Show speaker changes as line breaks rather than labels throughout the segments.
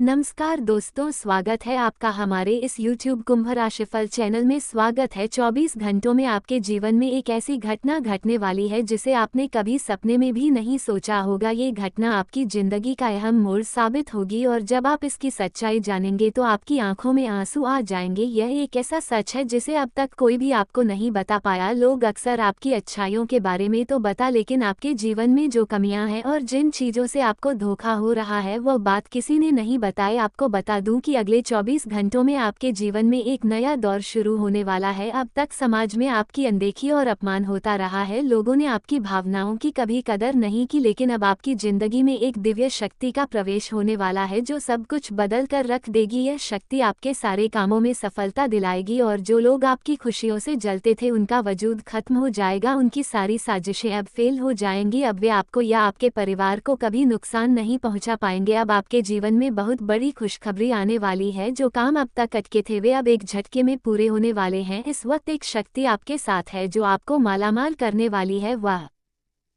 नमस्कार दोस्तों, स्वागत है आपका हमारे इस YouTube कुंभ राशिफल चैनल में। स्वागत है। 24 घंटों में आपके जीवन में एक ऐसी घटना घटने वाली है जिसे आपने कभी सपने में भी नहीं सोचा होगा। ये घटना आपकी जिंदगी का अहम मोड़ साबित होगी और जब आप इसकी सच्चाई जानेंगे तो आपकी आंखों में आंसू आ जाएंगे। यह एक ऐसा सच है जिसे अब तक कोई भी आपको नहीं बता पाया। लोग अक्सर आपकी अच्छाइयों के बारे में तो बता, लेकिन आपके जीवन में जो कमियां हैं और जिन चीजों से आपको धोखा हो रहा है वो बात किसी ने नहीं बताए। आपको बता दूं कि अगले 24 घंटों में आपके जीवन में एक नया दौर शुरू होने वाला है। अब तक समाज में आपकी अनदेखी और अपमान होता रहा है। लोगों ने आपकी भावनाओं की कभी कदर नहीं की, लेकिन अब आपकी जिंदगी में एक दिव्य शक्ति का प्रवेश होने वाला है जो सब कुछ बदल कर रख देगी। यह शक्ति आपके सारे कामों में सफलता दिलाएगी और जो लोग आपकी खुशियों से जलते थे उनका वजूद खत्म हो जाएगा। उनकी सारी साजिशें अब फेल हो जाएंगी। अब वे आपको या आपके परिवार को कभी नुकसान नहीं पहुंचा पाएंगे। अब आपके जीवन में बहुत बड़ी खुशखबरी आने वाली है। जो काम अब तक अटके थे वे अब एक झटके में पूरे होने वाले हैं। इस वक्त एक शक्ति आपके साथ है जो आपको मालामाल करने वाली है। वाह!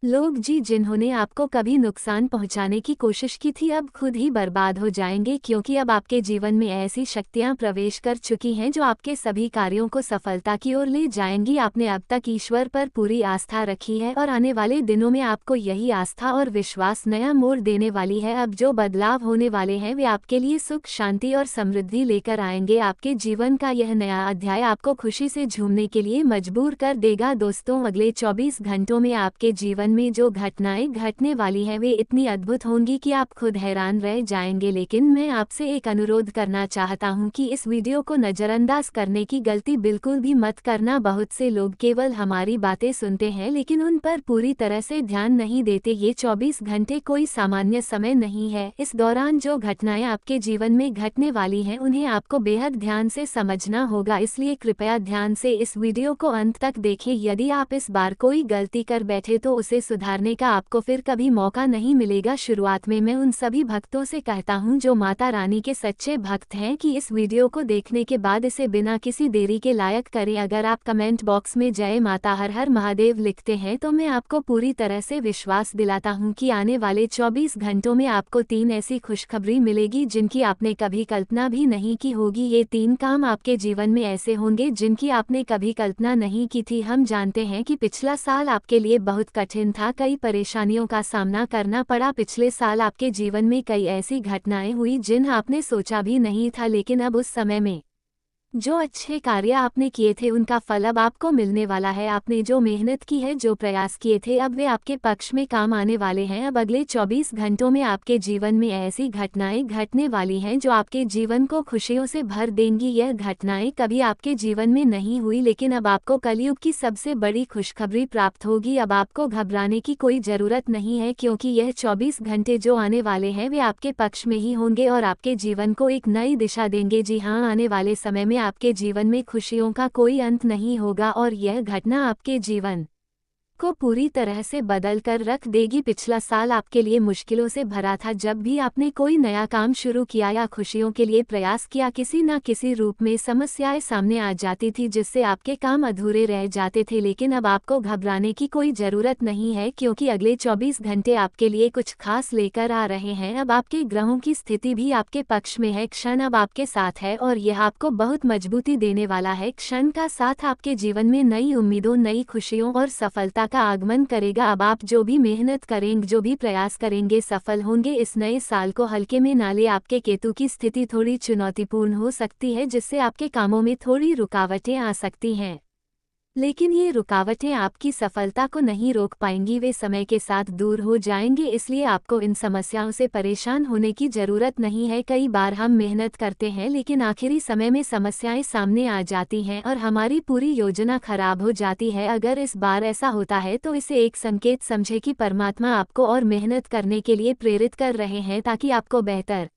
लोग जिन्होंने आपको कभी नुकसान पहुंचाने की कोशिश की थी अब खुद ही बर्बाद हो जाएंगे, क्योंकि अब आपके जीवन में ऐसी शक्तियां प्रवेश कर चुकी हैं जो आपके सभी कार्यों को सफलता की ओर ले जाएंगी। आपने अब तक ईश्वर पर पूरी आस्था रखी है और आने वाले दिनों में आपको यही आस्था और विश्वास नया मोड़ देने वाली है। अब जो बदलाव होने वाले हैं वे आपके लिए सुख, शांति और समृद्धि लेकर आएंगे। आपके जीवन का यह नया अध्याय आपको खुशी से झूमने के लिए मजबूर कर देगा। दोस्तों, अगले 24 घंटों में आपके जीवन में जो घटनाएं घटने वाली हैं वे इतनी अद्भुत होंगी कि आप खुद हैरान रह जाएंगे। लेकिन मैं आपसे एक अनुरोध करना चाहता हूं कि इस वीडियो को नजरअंदाज करने की गलती बिल्कुल भी मत करना। बहुत से लोग केवल हमारी बातें सुनते हैं लेकिन उन पर पूरी तरह से ध्यान नहीं देते। ये 24 घंटे कोई सामान्य समय नहीं है। इस दौरान जो घटनाएं आपके जीवन में घटने वाली हैं उन्हें आपको बेहद ध्यान से समझना होगा, इसलिए कृपया ध्यान से इस वीडियो को अंत तक देखें। यदि आप इस बार कोई गलती कर बैठे तो उसे सुधारने का आपको फिर कभी मौका नहीं मिलेगा। शुरुआत में मैं उन सभी भक्तों से कहता हूं जो माता रानी के सच्चे भक्त हैं कि इस वीडियो को देखने के बाद इसे बिना किसी देरी के लाइक करें। अगर आप कमेंट बॉक्स में जय माता हर हर महादेव लिखते हैं तो मैं आपको पूरी तरह से विश्वास दिलाता हूं कि आने वाले 24 घंटों में आपको 3 ऐसी खुशखबरी मिलेगी जिनकी आपने कभी कल्पना भी नहीं की होगी। ये 3 काम आपके जीवन में ऐसे होंगे जिनकी आपने कभी कल्पना नहीं की थी। हम जानते हैं कि पिछला साल आपके लिए बहुत कठिन था, कई परेशानियों का सामना करना पड़ा। पिछले साल आपके जीवन में कई ऐसी घटनाएं हुई जिन्हें आपने सोचा भी नहीं था, लेकिन अब उस समय में जो अच्छे कार्य आपने किए थे उनका फल अब आपको मिलने वाला है। आपने जो मेहनत की है, जो प्रयास किए थे, अब वे आपके पक्ष में काम आने वाले हैं। अब अगले 24 घंटों में आपके जीवन में ऐसी घटनाएं घटने वाली हैं जो आपके जीवन को खुशियों से भर देंगी। यह घटनाएं कभी आपके जीवन में नहीं हुई, लेकिन अब आपको कलयुग की सबसे बड़ी खुशखबरी प्राप्त होगी। अब आपको घबराने की कोई जरूरत नहीं है, क्योंकि यह 24 घंटे जो आने वाले हैं वे आपके पक्ष में ही होंगे और आपके जीवन को एक नई दिशा देंगे। जी हाँ, आने वाले समय में आपके जीवन में खुशियों का कोई अंत नहीं होगा और यह घटना आपके जीवन को पूरी तरह से बदल कर रख देगी। पिछला साल आपके लिए मुश्किलों से भरा था। जब भी आपने कोई नया काम शुरू किया या खुशियों के लिए प्रयास किया, किसी न किसी रूप में समस्याएं सामने आ जाती थी जिससे आपके काम अधूरे रह जाते थे। लेकिन अब आपको घबराने की कोई जरूरत नहीं है, क्योंकि अगले 24 घंटे आपके लिए कुछ खास लेकर आ रहे हैं। अब आपके ग्रहों की स्थिति भी आपके पक्ष में है। क्षण अब आपके साथ है और यह आपको बहुत मजबूती देने वाला है। क्षण का साथ आपके जीवन में नई उम्मीदों, नई खुशियों और सफलता का आगमन करेगा। अब आप जो भी मेहनत करेंगे, जो भी प्रयास करेंगे, सफल होंगे। इस नए साल को हल्के में ना ले। आपके केतु की स्थिति थोड़ी चुनौतीपूर्ण हो सकती है जिससे आपके कामों में थोड़ी रुकावटें आ सकती हैं, लेकिन ये रुकावटें आपकी सफलता को नहीं रोक पाएंगी। वे समय के साथ दूर हो जाएंगे, इसलिए आपको इन समस्याओं से परेशान होने की जरूरत नहीं है। कई बार हम मेहनत करते हैं लेकिन आखिरी समय में समस्याएं सामने आ जाती हैं और हमारी पूरी योजना खराब हो जाती है। अगर इस बार ऐसा होता है तो इसे एक संकेत समझे कि परमात्मा आपको और मेहनत करने के लिए प्रेरित कर रहे हैं ताकि आपको बेहतर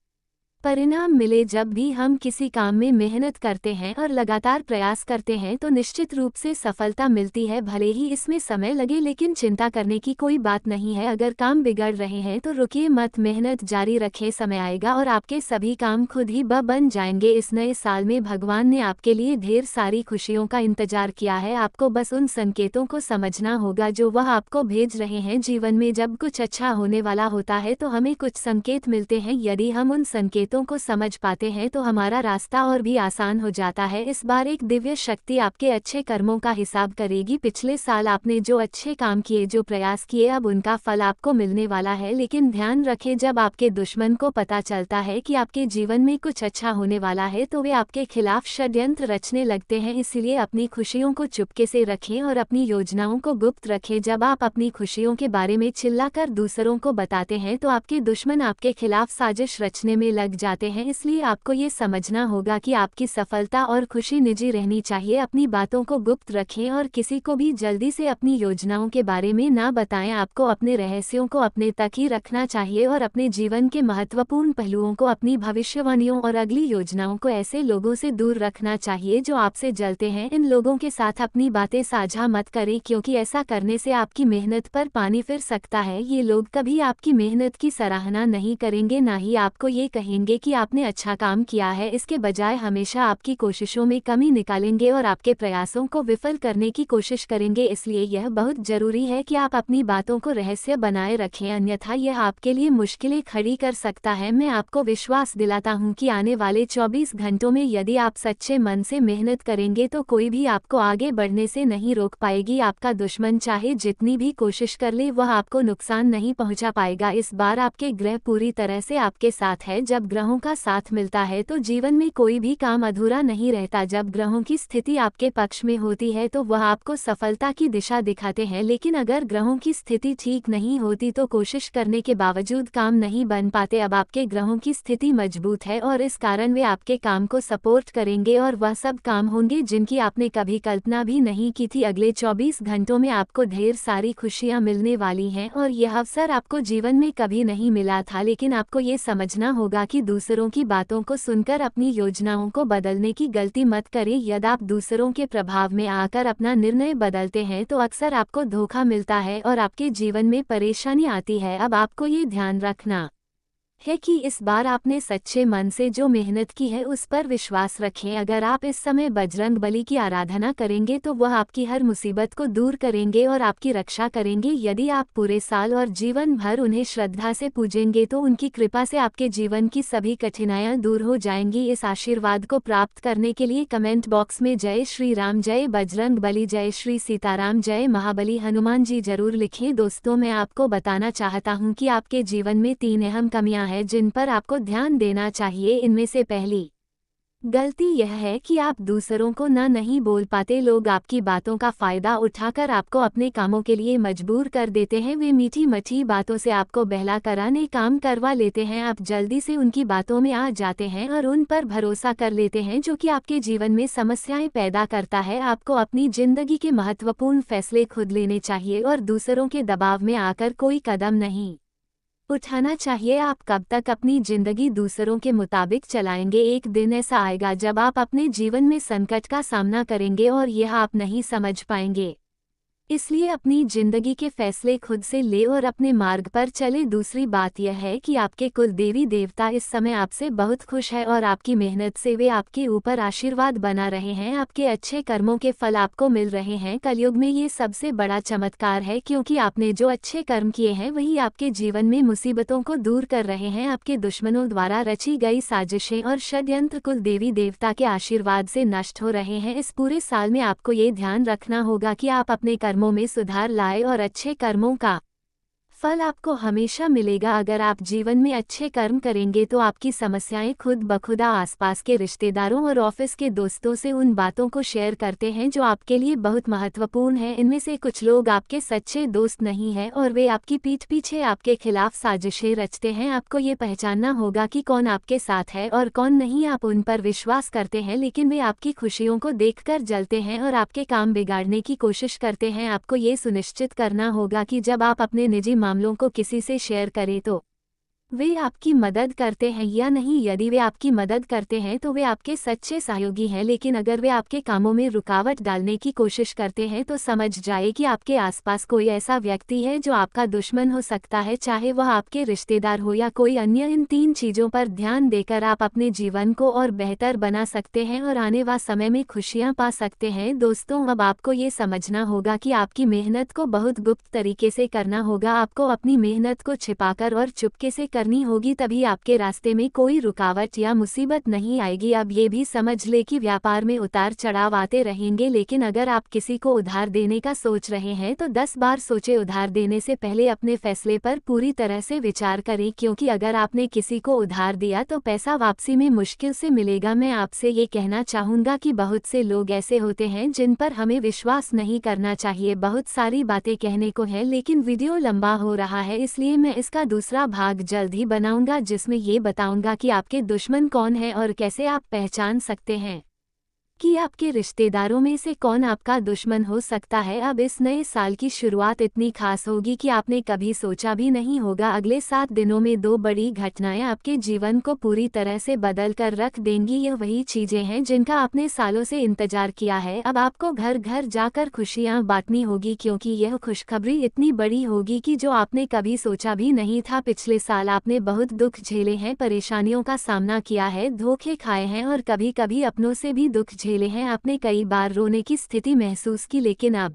परिणाम मिले। जब भी हम किसी काम में मेहनत करते हैं और लगातार प्रयास करते हैं तो निश्चित रूप से सफलता मिलती है, भले ही इसमें समय लगे। लेकिन चिंता करने की कोई बात नहीं है। अगर काम बिगड़ रहे हैं तो रुकिए मत, मेहनत जारी रखें। समय आएगा और आपके सभी काम खुद ही बन जाएंगे। इस नए साल में भगवान ने आपके लिए ढेर सारी खुशियों का इंतजार किया है। आपको बस उन संकेतों को समझना होगा जो वह आपको भेज रहे हैं। जीवन में जब कुछ अच्छा होने वाला होता है तो हमें कुछ संकेत मिलते हैं। यदि हम उन संकेतों बातों को समझ पाते हैं तो हमारा रास्ता और भी आसान हो जाता है। इस बार एक दिव्य शक्ति आपके अच्छे कर्मों का हिसाब करेगी। पिछले साल आपने जो अच्छे काम किए, जो प्रयास किए, अब उनका फल आपको मिलने वाला है। लेकिन ध्यान रखें, जब आपके दुश्मन को पता चलता है कि आपके जीवन में कुछ अच्छा होने वाला है तो वे आपके खिलाफ षड्यंत्र रचने लगते हैं। इसलिए अपनी खुशियों को चुपके से रखें और अपनी योजनाओं को गुप्त रखें। जब आप अपनी खुशियों के बारे में चिल्लाकर दूसरों को बताते हैं तो आपके दुश्मन आपके खिलाफ साजिश रचने में लग जाते हैं। इसलिए आपको ये समझना होगा कि आपकी सफलता और खुशी निजी रहनी चाहिए। अपनी बातों को गुप्त रखें और किसी को भी जल्दी से अपनी योजनाओं के बारे में ना बताएं। आपको अपने रहस्यों को अपने तक ही रखना चाहिए और अपने जीवन के महत्वपूर्ण पहलुओं को, अपनी भविष्यवाणियों और अगली योजनाओं को ऐसे लोगों से दूर रखना चाहिए जो आपसे जलते हैं। इन लोगों के साथ अपनी बातें साझा मत करें, क्योंकि ऐसा करने से आपकी मेहनत पर पानी फिर सकता है। ये लोग कभी आपकी मेहनत की सराहना नहीं करेंगे, ना ही आपको ये कहेंगे कि आपने अच्छा काम किया है। इसके बजाय हमेशा आपकी कोशिशों में कमी निकालेंगे और आपके प्रयासों को विफल करने की कोशिश करेंगे। इसलिए यह बहुत जरूरी है कि आप अपनी बातों को रहस्य बनाए रखें, अन्यथा यह आपके लिए मुश्किलें खड़ी कर सकता है। मैं आपको विश्वास दिलाता हूं कि आने वाले 24 घंटों में यदि आप सच्चे मन से मेहनत करेंगे तो कोई भी आपको आगे बढ़ने से नहीं रोक पाएगी। आपका दुश्मन चाहे जितनी भी कोशिश कर ले, वह आपको नुकसान नहीं पहुंचा पाएगा। इस बार आपके ग्रह पूरी तरह से आपके साथ है। जब ग्रहों का साथ मिलता है तो जीवन में कोई भी काम अधूरा नहीं रहता। जब ग्रहों की स्थिति आपके पक्ष में होती है तो वह आपको सफलता की दिशा दिखाते हैं, लेकिन अगर ग्रहों की स्थिति ठीक नहीं होती तो कोशिश करने के बावजूद काम नहीं बन पाते। अब आपके ग्रहों की स्थिति मजबूत है और इस कारण वे आपके काम को सपोर्ट करेंगे और वह सब काम होंगे जिनकी आपने कभी कल्पना भी नहीं की थी। अगले 24 घंटों में आपको ढेर सारी खुशियां मिलने वाली हैं और यह अवसर आपको जीवन में कभी नहीं मिला था। लेकिन आपको ये समझना होगा कि दूसरों की बातों को सुनकर अपनी योजनाओं को बदलने की गलती मत करें। यदि आप दूसरों के प्रभाव में आकर अपना निर्णय बदलते हैं तो अक्सर आपको धोखा मिलता है और आपके जीवन में परेशानी आती है। अब आपको ये ध्यान रखना है कि इस बार आपने सच्चे मन से जो मेहनत की है उस पर विश्वास रखें। अगर आप इस समय बजरंग बली की आराधना करेंगे तो वह आपकी हर मुसीबत को दूर करेंगे और आपकी रक्षा करेंगे। यदि आप पूरे साल और जीवन भर उन्हें श्रद्धा से पूजेंगे तो उनकी कृपा से आपके जीवन की सभी कठिनाइयां दूर हो जाएंगी। इस आशीर्वाद को प्राप्त करने के लिए कमेंट बॉक्स में जय श्री राम, जय बजरंग बली, जय श्री सीताराम, जय महाबली हनुमान जी जरूर लिखें। दोस्तों, मैं आपको बताना चाहता हूं कि आपके जीवन में 3 अहम कमियां हैं जिन पर आपको ध्यान देना चाहिए। इनमें से पहली गलती यह है कि आप दूसरों को ना नहीं बोल पाते। लोग आपकी बातों का फायदा उठाकर आपको अपने कामों के लिए मजबूर कर देते हैं। वे मीठी मठी बातों से आपको बहला कराने काम करवा लेते हैं। आप जल्दी से उनकी बातों में आ जाते हैं और उन पर भरोसा कर लेते हैं, जो कि आपके जीवन में समस्याएं पैदा करता है। आपको अपनी जिंदगी के महत्वपूर्ण फैसले खुद लेने चाहिए और दूसरों के दबाव में आकर कोई कदम नहीं उठाना चाहिए। आप कब तक अपनी जिंदगी दूसरों के मुताबिक चलाएंगे? एक दिन ऐसा आएगा जब आप अपने जीवन में संकट का सामना करेंगे और यह आप नहीं समझ पाएंगे। इसलिए अपनी जिंदगी के फैसले खुद से ले और अपने मार्ग पर चले। दूसरी बात यह है कि आपके कुल देवी देवता इस समय आपसे बहुत खुश है और आपकी मेहनत से वे आपके ऊपर आशीर्वाद बना रहे हैं। आपके अच्छे कर्मों के फल आपको मिल रहे हैं। कलयुग में ये सबसे बड़ा चमत्कार है, क्योंकि आपने जो अच्छे कर्म किए हैं वही आपके जीवन में मुसीबतों को दूर कर रहे हैं। आपके दुश्मनों द्वारा रची गई साजिशें और षड्यंत्र कुल देवी देवता के आशीर्वाद से नष्ट हो रहे हैं। इस पूरे साल में आपको ये ध्यान रखना होगा कि आप अपने कर्मों में सुधार लाए और अच्छे कर्मों का फल आपको हमेशा मिलेगा। अगर आप जीवन में अच्छे कर्म करेंगे तो आपकी समस्याएं खुद ब खुद आसपास के रिश्तेदारों और ऑफिस के दोस्तों से उन बातों को शेयर करते हैं जो आपके लिए बहुत महत्वपूर्ण है। इनमें से कुछ लोग आपके सच्चे दोस्त नहीं हैं और वे आपकी पीठ पीछे आपके खिलाफ साजिशें रचते हैं। आपको ये पहचानना होगा कि कौन आपके साथ है और कौन नहीं। आप उन पर विश्वास करते हैं, लेकिन वे आपकी खुशियों को देखकर जलते हैं और आपके काम बिगाड़ने की कोशिश करते हैं। आपको ये सुनिश्चित करना होगा कि जब आप अपने निजी मामलों को किसी से शेयर करें तो वे आपकी मदद करते हैं या नहीं। यदि वे आपकी मदद करते हैं तो वे आपके सच्चे सहयोगी हैं, लेकिन अगर वे आपके कामों में रुकावट डालने की कोशिश करते हैं तो समझ जाए कि आपके आसपास कोई ऐसा व्यक्ति है जो आपका दुश्मन हो सकता है, चाहे वह आपके रिश्तेदार हो या कोई अन्य। इन 3 चीजों पर ध्यान देकर आप अपने जीवन को और बेहतर बना सकते हैं और आने वाले समय में खुशियां पा सकते हैं। दोस्तों, अब आपको ये समझना होगा कि आपकी मेहनत को बहुत गुप्त तरीके से करना होगा। आपको अपनी मेहनत को छिपाकर और चुपके से करनी होगी, तभी आपके रास्ते में कोई रुकावट या मुसीबत नहीं आएगी। अब ये भी समझ ले कि व्यापार में उतार चढ़ाव आते रहेंगे, लेकिन अगर आप किसी को उधार देने का सोच रहे हैं तो 10 बार सोचे। उधार देने से पहले अपने फैसले पर पूरी तरह से विचार करें, क्योंकि अगर आपने किसी को उधार दिया तो पैसा वापसी में मुश्किल से मिलेगा। मैं आपसे ये कहना चाहूँगा कि बहुत से लोग ऐसे होते हैं जिन पर हमें विश्वास नहीं करना चाहिए। बहुत सारी बातें कहने को है, लेकिन वीडियो लंबा हो रहा है, इसलिए मैं इसका दूसरा भाग जल्द ही बनाऊंगा, जिसमें ये बताऊंगा कि आपके दुश्मन कौन है और कैसे आप पहचान सकते हैं कि आपके रिश्तेदारों में से कौन आपका दुश्मन हो सकता है। अब इस नए साल की शुरुआत इतनी खास होगी कि आपने कभी सोचा भी नहीं होगा। अगले 7 दिनों में 2 बड़ी घटनाएं आपके जीवन को पूरी तरह से बदल कर रख देंगी। ये वही चीजें हैं जिनका आपने सालों से इंतजार किया है। अब आपको घर घर जाकर खुशियां बांटनी होगी, क्योंकि यह खुशखबरी इतनी बड़ी होगी कि जो आपने कभी सोचा भी नहीं था। पिछले साल आपने बहुत दुख झेले हैं, परेशानियों का सामना किया है, धोखे खाए हैं और कभी कभी अपनों से भी दुख झेले हैं। आपने कई बार रोने की स्थिति महसूस की, लेकिन अब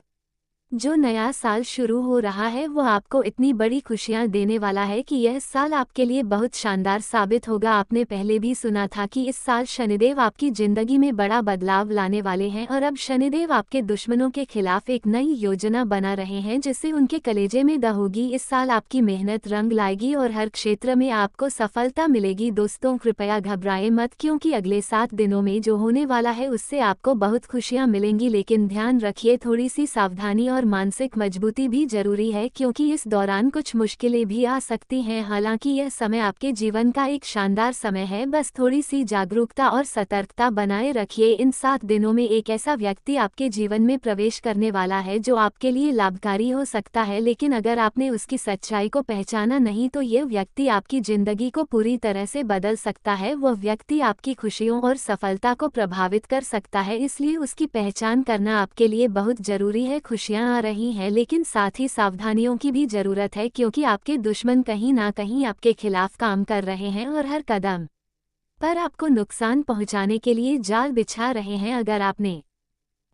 जो नया साल शुरू हो रहा है वो आपको इतनी बड़ी खुशियां देने वाला है कि यह साल आपके लिए बहुत शानदार साबित होगा। आपने पहले भी सुना था कि इस साल शनिदेव आपकी जिंदगी में बड़ा बदलाव लाने वाले हैं, और अब शनिदेव आपके दुश्मनों के खिलाफ एक नई योजना बना रहे हैं जिससे उनके कलेजे में दह होगी। इस साल आपकी मेहनत रंग लाएगी और हर क्षेत्र में आपको सफलता मिलेगी। दोस्तों, कृपया घबराएं मत, क्योंकि अगले 7 दिनों में जो होने वाला है उससे आपको बहुत खुशियां मिलेंगी, लेकिन ध्यान रखिए थोड़ी सी सावधानी और मानसिक मजबूती भी जरूरी है, क्योंकि इस दौरान कुछ मुश्किलें भी आ सकती हैं। हालांकि यह समय आपके जीवन का एक शानदार समय है, बस थोड़ी सी जागरूकता और सतर्कता बनाए रखिए। इन 7 दिनों में एक ऐसा व्यक्ति आपके जीवन में प्रवेश करने वाला है जो आपके लिए लाभकारी हो सकता है, लेकिन अगर आपने उसकी सच्चाई को पहचाना नहीं तो यह व्यक्ति आपकी जिंदगी को पूरी तरह से बदल सकता है। वह व्यक्ति आपकी खुशियों और सफलता को प्रभावित कर सकता है, इसलिए उसकी पहचान करना आपके लिए बहुत जरूरी है। खुशियां आ रही हैं, लेकिन साथ ही सावधानियों की भी जरूरत है, क्योंकि आपके दुश्मन कहीं ना कहीं आपके खिलाफ काम कर रहे हैं और हर कदम पर आपको नुकसान पहुंचाने के लिए जाल बिछा रहे हैं। अगर आपने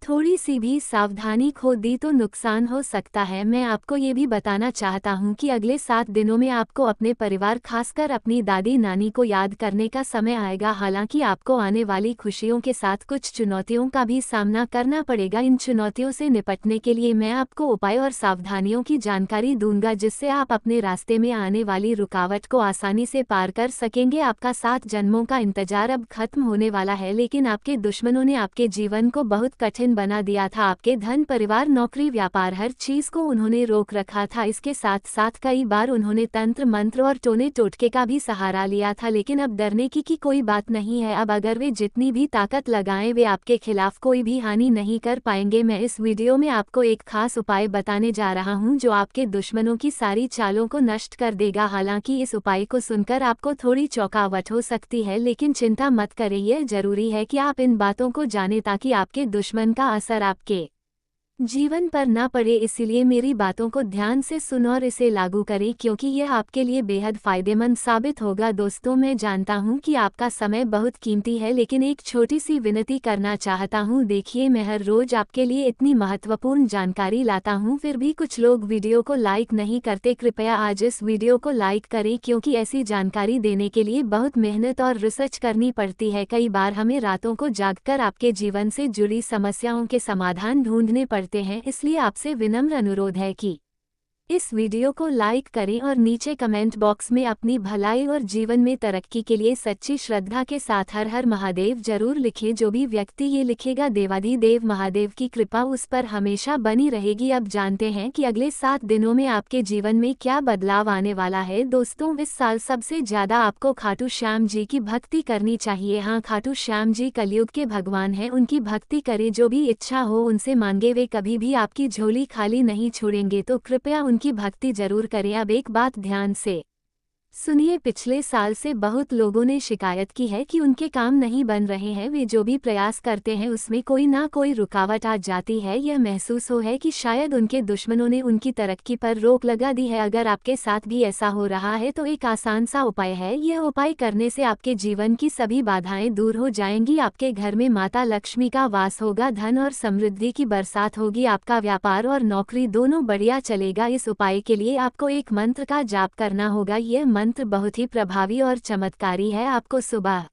थोड़ी सी भी सावधानी खो दी तो नुकसान हो सकता है। मैं आपको ये भी बताना चाहता हूँ कि अगले 7 दिनों में आपको अपने परिवार, खासकर अपनी दादी नानी को याद करने का समय आएगा। हालांकि आपको आने वाली खुशियों के साथ कुछ चुनौतियों का भी सामना करना पड़ेगा। इन चुनौतियों से निपटने के लिए मैं आपको उपाय और सावधानियों की जानकारी दूंगा, जिससे आप अपने रास्ते में आने वाली रुकावट को आसानी से पार कर सकेंगे। आपका 7 जन्मों का इंतजार अब खत्म होने वाला है, लेकिन आपके दुश्मनों ने आपके जीवन को बहुत कठिन बना दिया था। आपके धन, परिवार, नौकरी, व्यापार, हर चीज को उन्होंने रोक रखा था। इसके साथ साथ कई बार उन्होंने तंत्र मंत्र और टोने टोटके का भी सहारा लिया था, लेकिन अब डरने की कोई बात नहीं है। अब अगर वे जितनी भी ताकत लगाएं, वे आपके खिलाफ कोई भी हानि नहीं कर पाएंगे। मैं इस वीडियो में आपको एक खास उपाय बताने जा रहा हूं जो आपके दुश्मनों की सारी चालों को नष्ट कर देगा। हालांकि इस उपाय को सुनकर आपको थोड़ी चौंकावट हो सकती है, लेकिन चिंता मत करें, यह जरूरी है कि आप इन बातों को जानें ताकि आपके दुश्मन का असर आपके जीवन पर ना पड़े। इसलिए मेरी बातों को ध्यान से सुनो और इसे लागू करें, क्योंकि यह आपके लिए बेहद फायदेमंद साबित होगा। दोस्तों, मैं जानता हूं कि आपका समय बहुत कीमती है, लेकिन एक छोटी सी विनती करना चाहता हूं। देखिए, मैं हर रोज आपके लिए इतनी महत्वपूर्ण जानकारी लाता हूं, फिर भी कुछ लोग वीडियो को लाइक नहीं करते। कृपया आज इस वीडियो को लाइक करें, क्योंकि ऐसी जानकारी देने के लिए बहुत मेहनत और रिसर्च करनी पड़ती है। कई बार हमें रातों को जागकर आपके जीवन से जुड़ी समस्याओं के समाधान ढूंढने पड़ते हैं। इसलिए आपसे विनम्र अनुरोध है कि इस वीडियो को लाइक करें और नीचे कमेंट बॉक्स में अपनी भलाई और जीवन में तरक्की के लिए सच्ची श्रद्धा के साथ हर हर महादेव जरूर लिखें। जो भी व्यक्ति ये लिखेगा, देवाधिदेव महादेव की कृपा उस पर हमेशा बनी रहेगी। अब जानते हैं कि अगले 7 दिनों में आपके जीवन में क्या बदलाव आने वाला है। दोस्तों, इस साल सबसे ज्यादा आपको खाटू श्याम जी की भक्ति करनी चाहिए। हाँ, खाटू श्याम जी कलयुग के भगवान हैं, उनकी भक्ति करें। जो भी इच्छा हो उनसे मांगे, वे कभी भी आपकी झोली खाली नहीं छोड़ेंगे, तो कृपया उनकी भक्ति जरूर करें। अब एक बात ध्यान से सुनिए, पिछले साल से बहुत लोगों ने शिकायत की है कि उनके काम नहीं बन रहे हैं। वे जो भी प्रयास करते हैं उसमें कोई ना कोई रुकावट आ जाती है। यह महसूस हो है कि शायद उनके दुश्मनों ने उनकी तरक्की पर रोक लगा दी है। अगर आपके साथ भी ऐसा हो रहा है तो एक आसान सा उपाय है। यह उपाय करने से आपके जीवन की सभी बाधाएं दूर हो जाएंगी। आपके घर में माता लक्ष्मी का वास होगा, धन और समृद्धि की बरसात होगी। आपका व्यापार और नौकरी दोनों बढ़िया चलेगा। इस उपाय के लिए आपको एक मंत्र का जाप करना होगा। यह मंत्र बहुत ही प्रभावी और चमत्कारी है। आपको सुबह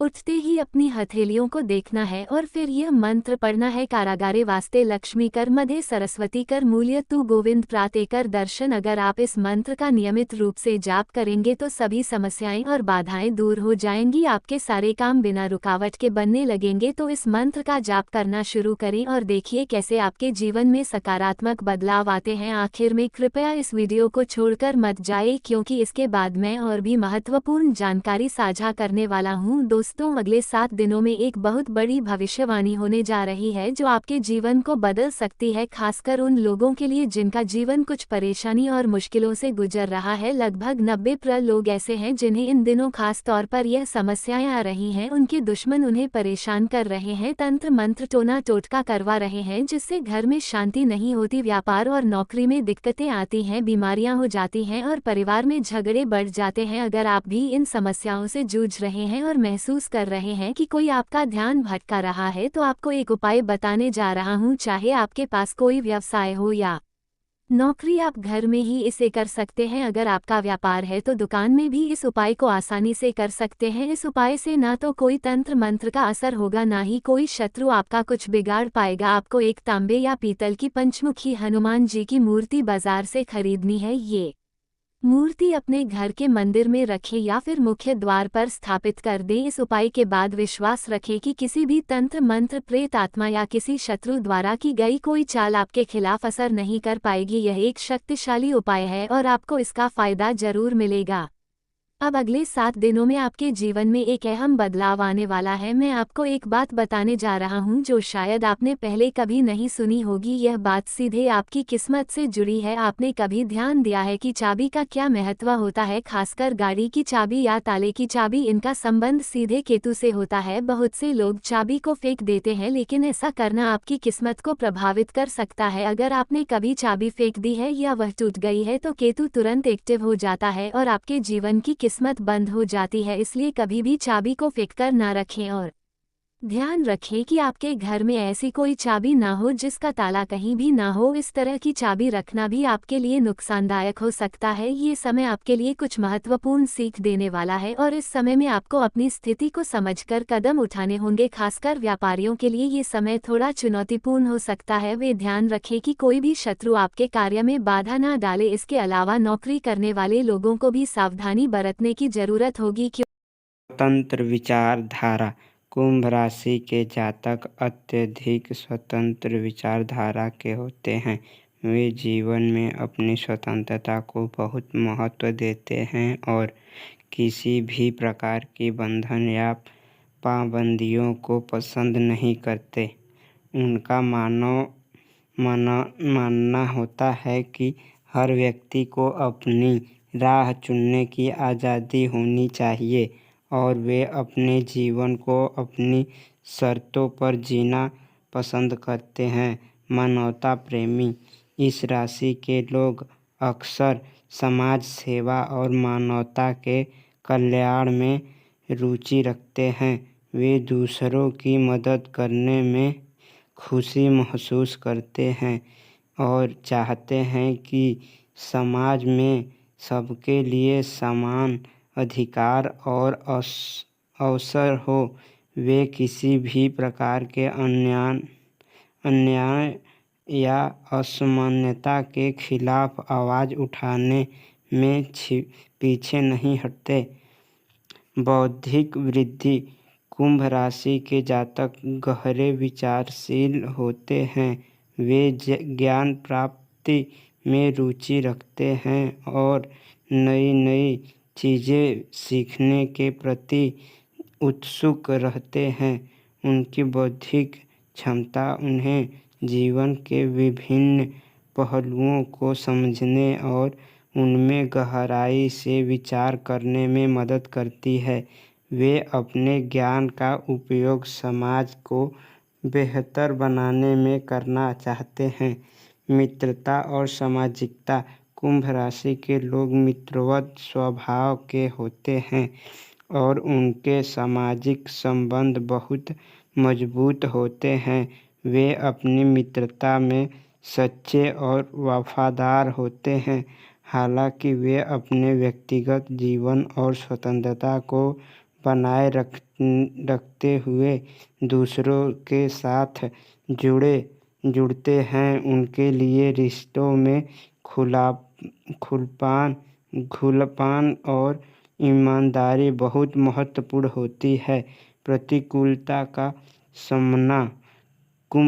उठते ही अपनी हथेलियों को देखना है और फिर यह मंत्र पढ़ना है। कारागारे वास्ते लक्ष्मी कर मधे सरस्वती कर मूल्य तू गोविंद प्रातेकर दर्शन। अगर आप इस मंत्र का नियमित रूप से जाप करेंगे तो सभी समस्याएं और बाधाएं दूर हो जाएंगी। आपके सारे काम बिना रुकावट के बनने लगेंगे। तो इस मंत्र का जाप करना शुरू करें और देखिए कैसे आपके जीवन में सकारात्मक बदलाव आते हैं। आखिर में कृपया इस वीडियो को छोड़कर मत जाए, क्योंकि इसके बाद मैं और भी महत्वपूर्ण जानकारी साझा करने वाला हूँ। दोस्तों, अगले 7 दिनों में एक बहुत बड़ी भविष्यवाणी होने जा रही है जो आपके जीवन को बदल सकती है, खासकर उन लोगों के लिए जिनका जीवन कुछ परेशानी और मुश्किलों से गुजर रहा है। लगभग 90% लोग ऐसे हैं जिन्हें इन दिनों खास तौर पर यह समस्याएं आ रही हैं। उनके दुश्मन उन्हें परेशान कर रहे हैं, तंत्र मंत्र टोना टोटका करवा रहे हैं, जिससे घर में शांति नहीं होती, व्यापार और नौकरी में दिक्कतें आती हैं, बीमारियां हो जाती हैं और परिवार में झगड़े बढ़ जाते हैं। अगर आप भी इन समस्याओं से जूझ रहे हैं और महसूस कर रहे हैं कि कोई आपका ध्यान भटका रहा है, तो आपको एक उपाय बताने जा रहा हूं। चाहे आपके पास कोई व्यवसाय हो या नौकरी, आप घर में ही इसे कर सकते हैं। अगर आपका व्यापार है तो दुकान में भी इस उपाय को आसानी से कर सकते हैं। इस उपाय से ना तो कोई तंत्र मंत्र का असर होगा, ना ही कोई शत्रु आपका कुछ बिगाड़ पाएगा। आपको एक तांबे या पीतल की पंचमुखी हनुमान जी की मूर्ति बाजार से खरीदनी है। ये मूर्ति अपने घर के मंदिर में रखें या फिर मुख्य द्वार पर स्थापित कर दें। इस उपाय के बाद विश्वास रखें कि किसी भी तंत्र मंत्र, प्रेत आत्मा या किसी शत्रु द्वारा की गई कोई चाल आपके खिलाफ असर नहीं कर पाएगी। यह एक शक्तिशाली उपाय है और आपको इसका फायदा जरूर मिलेगा। अब अगले 7 दिनों में आपके जीवन में एक अहम बदलाव आने वाला है। मैं आपको एक बात बताने जा रहा हूं जो शायद आपने पहले कभी नहीं सुनी होगी। यह बात सीधे आपकी किस्मत से जुड़ी है। आपने कभी ध्यान दिया है कि चाबी का क्या महत्व होता है, खासकर गाड़ी की चाबी या ताले की चाबी? इनका संबंध सीधे केतु से होता है। बहुत से लोग चाबी को फेंक देते हैं, लेकिन ऐसा करना आपकी किस्मत को प्रभावित कर सकता है। अगर आपने कभी चाबी फेंक दी है या वह टूट गई है तो केतु तुरंत एक्टिव हो जाता है और आपके जीवन की किस्मत बंद हो जाती है। इसलिए कभी भी चाबी को फेंककर ना रखें और ध्यान रखें कि आपके घर में ऐसी कोई चाबी ना हो जिसका ताला कहीं भी ना हो। इस तरह की चाबी रखना भी आपके लिए नुकसानदायक हो सकता है। ये समय आपके लिए कुछ महत्वपूर्ण सीख देने वाला है और इस समय में आपको अपनी स्थिति को समझकर कदम उठाने होंगे। खासकर व्यापारियों के लिए ये समय थोड़ा चुनौतीपूर्ण हो सकता है। वे ध्यान रखें कि कोई भी शत्रु आपके कार्य में बाधा ना डाले। इसके अलावा नौकरी करने वाले लोगों को भी सावधानी बरतने की जरूरत होगी।
स्वतंत्र विचारधारा। कुंभ राशि के जातक अत्यधिक स्वतंत्र विचारधारा के होते हैं। वे जीवन में अपनी स्वतंत्रता को बहुत महत्व देते हैं और किसी भी प्रकार की बंधन या पाबंदियों को पसंद नहीं करते। उनका मानना होता है कि हर व्यक्ति को अपनी राह चुनने की आज़ादी होनी चाहिए और वे अपने जीवन को अपनी शर्तों पर जीना पसंद करते हैं। मानवता प्रेमी। इस राशि के लोग अक्सर समाज सेवा और मानवता के कल्याण में रुचि रखते हैं। वे दूसरों की मदद करने में खुशी महसूस करते हैं और चाहते हैं कि समाज में सबके लिए समान अधिकार और अवसर हो। वे किसी भी प्रकार के अन्याय या असमानता के खिलाफ आवाज़ उठाने में पीछे नहीं हटते। बौद्धिक वृद्धि। कुंभ राशि के जातक गहरे विचारशील होते हैं। वे ज्ञान प्राप्ति में रुचि रखते हैं और नई नई चीज़ें सीखने के प्रति उत्सुक रहते हैं। उनकी बौद्धिक क्षमता उन्हें जीवन के विभिन्न पहलुओं को समझने और उनमें गहराई से विचार करने में मदद करती है। वे अपने ज्ञान का उपयोग समाज को बेहतर बनाने में करना चाहते हैं। मित्रता और सामाजिकता। कुंभ राशि के लोग मित्रवत स्वभाव के होते हैं और उनके सामाजिक संबंध बहुत मजबूत होते हैं। वे अपनी मित्रता में सच्चे और वफादार होते हैं। हालांकि वे अपने व्यक्तिगत जीवन और स्वतंत्रता को बनाए रखते हुए दूसरों के साथ जुड़ते हैं। उनके लिए रिश्तों में खुलापन और ईमानदारी बहुत महत्वपूर्ण होती है। प्रतिकूलता का सामना